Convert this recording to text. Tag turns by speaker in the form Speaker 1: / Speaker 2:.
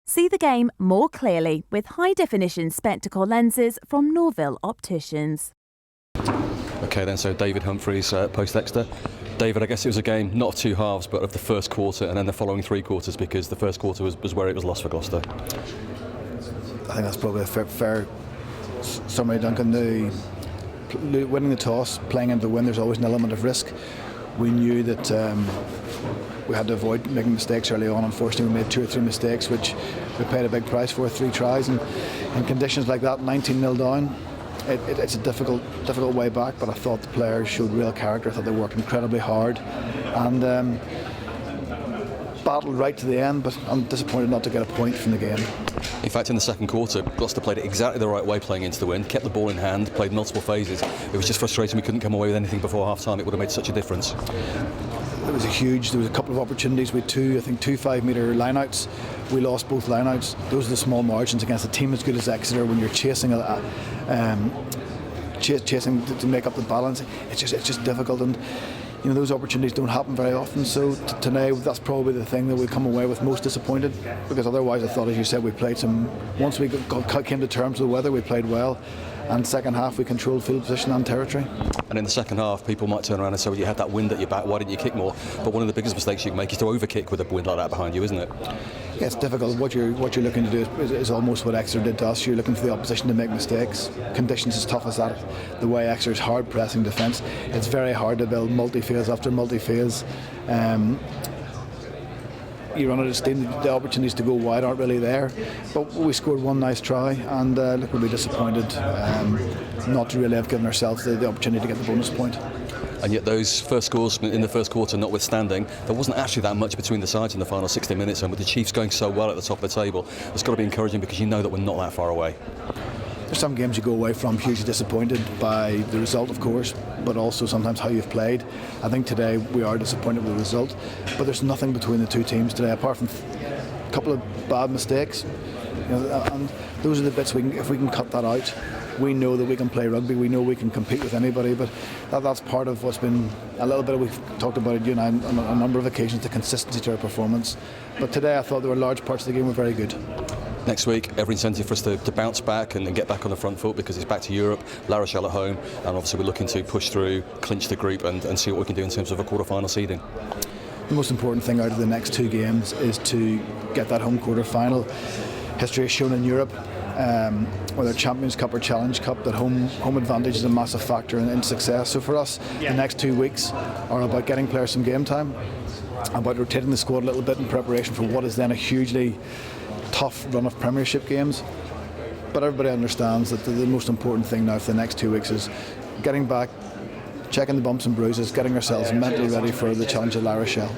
Speaker 1: See the game more clearly with high-definition spectacle lenses from Norville Opticians.
Speaker 2: OK then, so David Humphreys, post-Exeter. David, I guess it was a game not of two halves, but of the first quarter and then the following three quarters, because the first quarter was where it was lost for Gloucester.
Speaker 3: I think that's probably a fair summary, Duncan. Winning the toss, playing into the win, there's always an element of risk. We knew that we had to avoid making mistakes early on. Unfortunately, we made 2 or 3 mistakes, which we paid a big price for, 3 tries. And in conditions like that, 19-0 down, it's a difficult way back. But I thought the players showed real character. I thought they worked incredibly hard and battled right to the end. But I'm disappointed not to get a point from the game.
Speaker 2: In fact, in the second quarter, Gloucester played it exactly the right way, playing into the wind, kept the ball in hand, played multiple phases. It was just frustrating we couldn't come away with anything before half-time. It would have made such a difference.
Speaker 3: There was a couple of opportunities with two 5-metre line-outs. We lost both line-outs. Those are the small margins against a team as good as Exeter when you're chasing chasing to make up the balance. It's just difficult, and you know those opportunities don't happen very often. So today, that's probably the thing that we come away with most disappointed, because otherwise I thought, as you said, we played some. Once we came to terms with the weather, we played well. And second half we controlled field position and territory. And
Speaker 2: in the second half, people might turn around and say, well, you had that wind at your back, why didn't you kick more? But one of the biggest mistakes you can make is to overkick with a wind like that behind you, isn't it?
Speaker 3: Yeah, it's difficult. What you're looking to do is almost what Exeter did to us. You're looking for the opposition to make mistakes. Conditions as tough as that. The way Exeter's hard pressing defence, it's very hard to build multi-phase after multi-phase. You run out of steam, the opportunities to go wide aren't really there. But we scored one nice try, and look, we'll be disappointed not to really have given ourselves the opportunity to get the bonus point.
Speaker 2: And yet those first scores in the first quarter notwithstanding, there wasn't actually that much between the sides in the final 60 minutes, and with the Chiefs going so well at the top of the table, it's got to be encouraging, because you know that we're not that far away.
Speaker 3: There's some games you go away from hugely disappointed by the result, of course, but also sometimes how you've played. I think today we are disappointed with the result, but there's nothing between the two teams today apart from a couple of bad mistakes. You know, and those are the bits if we can cut that out, we know that we can play rugby. We know we can compete with anybody, but that's part of what's been a little bit. We've talked about it, you and I, on a number of occasions, the consistency to our performance. But today I thought there were large parts of the game were very good.
Speaker 2: Next week, every incentive for us to bounce back and get back on the front foot, because it's back to Europe, La Rochelle at home, and obviously we're looking to push through, clinch the group and see what we can do in terms of a quarter-final seeding.
Speaker 3: The most important thing out of the next 2 games is to get that home quarter-final. History has shown in Europe, whether Champions Cup or Challenge Cup, that home advantage is a massive factor in success. So for us, the next 2 weeks are about getting players some game time, about rotating the squad a little bit in preparation for what is then a hugely tough run of Premiership games. But everybody understands that the most important thing now for the next 2 weeks is getting back, checking the bumps and bruises, getting ourselves mentally ready for the challenge at La Rochelle.